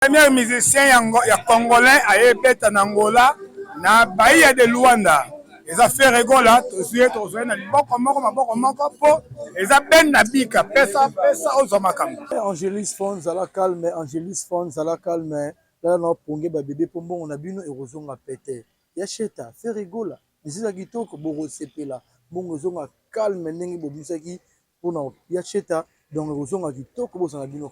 Premier musicien ya congolais a beta na Angola na Bahia de Luanda. Ils ont fait rigola, tous na liboko moko po eza ben na bika pesa ozomakamba. Angélis Fons à la calme, Angélis Fons à la calme. Là na ponge ba bébé pombo on a bino erozonga pété. Yacheta fait rigola. Nizila kitoko boro sepela. Bongo zonga calme ndenge bobisaki pona yacheta donc erozonga kitoko bosanga bino.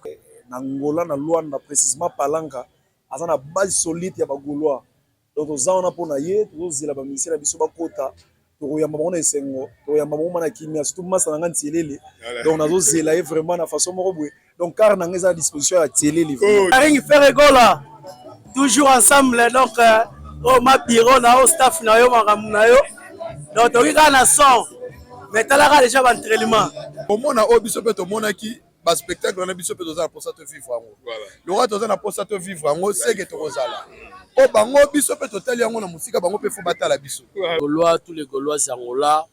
Na Angola na Luanda précisément Palanga aza na base solide ya bagolois donc ozana pona ye tozila ba misela biso bakota tokoyamba bango na esengo tokoyamba bango na kimia surtout masa na ntielele donc nazozela ye vraiment na façon moko boye donc car na ngeza disposition ya tielele ring Ferregola toujours ensemble donc au ma bureau na au staff na yo makambo na yo donc tokika na son mais talaka déjà ba entraînement omona obiso pe tomona ki ba spectacle na biso pe tozala pour ça te vivre yango le roi tozala pour ça te vivre yango c'est que tozala o bango biso pe totali yango na musika bango pe fo batala biso Gaulois tous les Gaulois Angola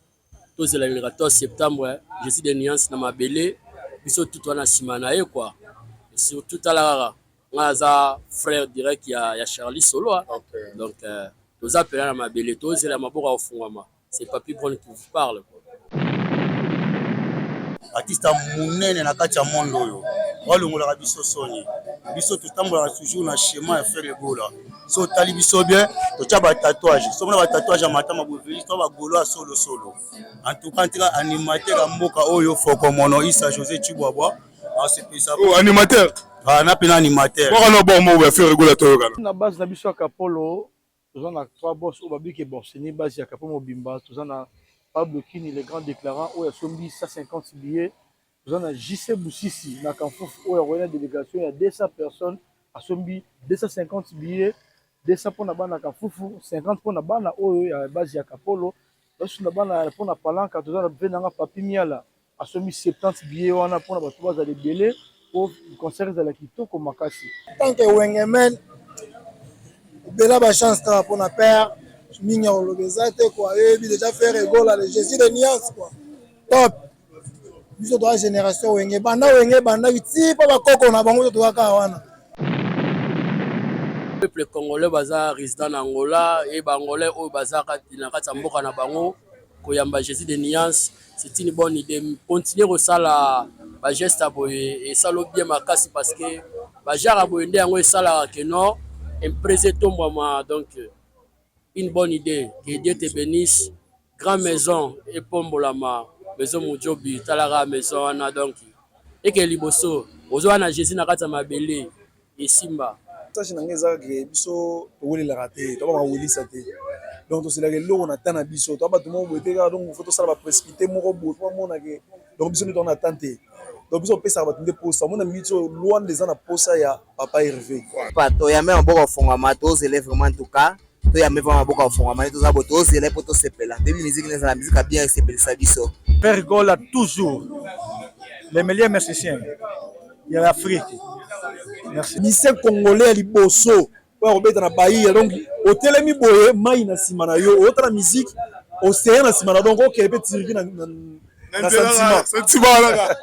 tous le 14 septembre je suis des nuances na mabele biso tout wana simana ye quoi surtout talara ngaza frère direct ya Charlie Solo donc tous appelés na mabele tous la maboko ofungama c'est Papi Brown qui vous parle artiste monene na kati ya monde oyo walongola biso soni biso tutambola toujours na schéma ya Ferregola so tali biso bien to tcha ba tatouage so mona ba tatouage ya matama boveli to ba golo solo en tout cas tika animateur ya mboka oyo foko mono Isa José Chibwabwa a se pesa animateur na pena animateur bon no bon mo ya Ferregola to yoka na base na biso ya Kapolo tozana trois boss o babiki borseni base ya Kapolo mobimba tozana Pablo Kini, les grands déclarants, où il y a 150 billets. Nous avons JC Boussissi, dans où il y a une délégation, il y a 200 personnes, à Sombi, 250 billets, 200 pour la bande à Kafoufou, 50 pour la bande où il y a base à Kapolo, lorsque la bande pour la Palanca, nous avons fait un papier miala, à Sombi 70 billets, on a pour la base à les bélés, pour le concert de la Kito, comme Makassi. Tant que Wengemen, Bella ba chance pour la paire. Minha olobezate quoi et déjà faire rigola le Jésus de nuance quoi top biso de la génération wenge banda biti pa ba koko na bango to ka wana peuple congolais baza résident en Angola et bangolais au baza na kati mboka na bango koyamba Jésus de nuance c'est une bonne idée continuer au sala ba geste aboye et salo bien makasi parce que ba jara boyende yango sala que non imprésé tombama donc une bonne idée, que Dieu te bénisse. Grande maison, et Pombolama, maison Moudjobi, Talara, maison Anna donc. Et que Liboso, Ozoana Jésus Nakata Mabele, et Simba. Ça, c'est un gars qui est biso, tu la rater, tu vas wili sate. Donc, c'est là que l'eau on attend à biso, tu vas tout le monde donc il faut que ça va précipiter mon robot, tout le monde a que donc biso nous on attend. Donc biso peut ça va te poser, mon ami tu loin des ans à poser ya papa Hervé. Pas toi y a même un bon fond matos élève vraiment en tout cas. Il y a même beaucoup de fonds, mais tous les autres, c'est les potos sepela. Depuis musique, la musique a bien sepelé sa vie. Ferregola toujours les meilleurs musiciens il y a l'Afrique. Merci. Musicien congolais liboso, pour remettre na Bahia donc au telemi boye mai na simana yo, autre musique océan na simana donc OK peut tirer na sentiment là.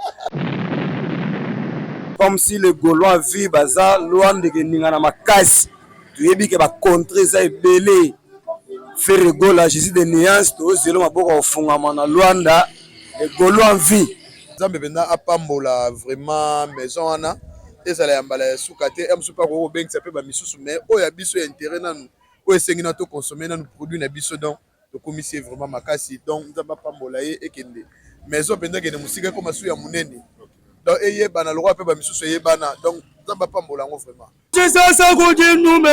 Comme si le Gaulois vit baza loin de ninga na makasi. Tu es bien que va contrer ça belé Ferregola Jésus de nuance to zelo maboko ofungama na Luanda et Gaulois en vie Zambe benda apambola vraiment maison ana ezala yambala sukate am super ko beng ça peut ba misusu mais o ya biso intérêt nanu o esengi na to consommer nanu produit na biso donc le commissaire vraiment makasi donc nzamba pambola ye ekende maison benda ke musika ko masu ya munene donc eye bana le roi pe ba misusu eye bana donc nzamba pambola ngo vraiment Sasa kuji nume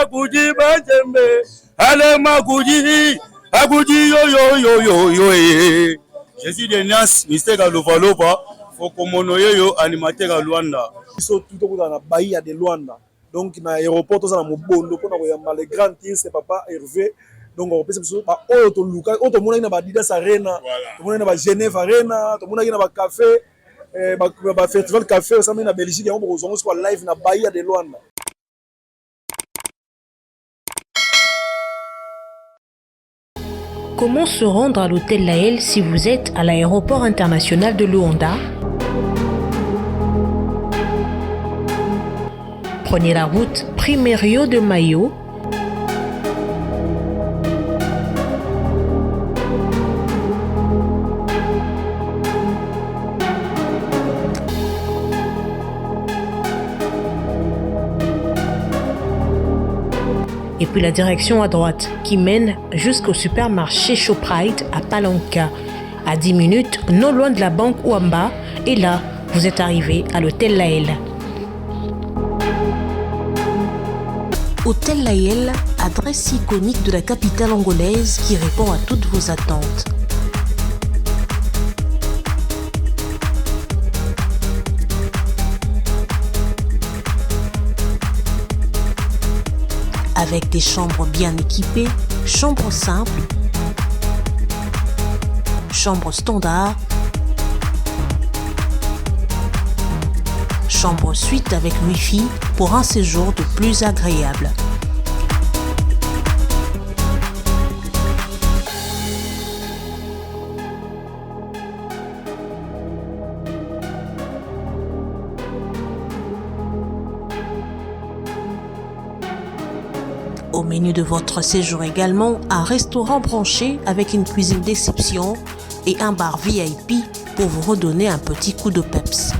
kuji bajembe alema kuji yo Jésus de Nias mystère Lovalova foko mono yo animateur à Luanda biso tout ko na Bahia de Luanda donc na aéroport to na mobondo pona ko yamba le grand tir c'est papa Hervé donc on peut se ba oyo to luka oyo to mona na ba Didas Arena to mona na ba Genève Arena to mona na ba café ba festival café au sein na Belgique on ko zongo sur live na Bahia de Luanda. Comment se rendre à l'hôtel Laël si vous êtes à l'aéroport international de Luanda? prenez la route Primerio de Mayo. Et puis la direction à droite qui mène jusqu'au supermarché Shoprite à Palanca. À 10 minutes, non loin de la banque Ouamba. Et là, vous êtes arrivé à l'hôtel Laël. Hôtel Laël, adresse iconique de la capitale angolaise qui répond à toutes vos attentes. Avec des chambres bien équipées, chambres simples, chambres standard, chambre suite avec Wi-Fi pour un séjour de plus agréable. Au menu de votre séjour également, un restaurant branché avec une cuisine d'exception et un bar VIP pour vous redonner un petit coup de peps.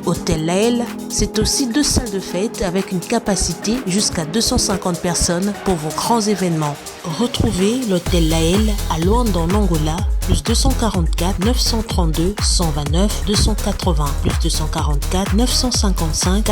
Hôtel Laël, c'est aussi 2 salles de fête avec une capacité jusqu'à 250 personnes pour vos grands événements. Retrouvez l'Hôtel Laël à Luanda en Angola, plus 244 932 129 280, plus 244 955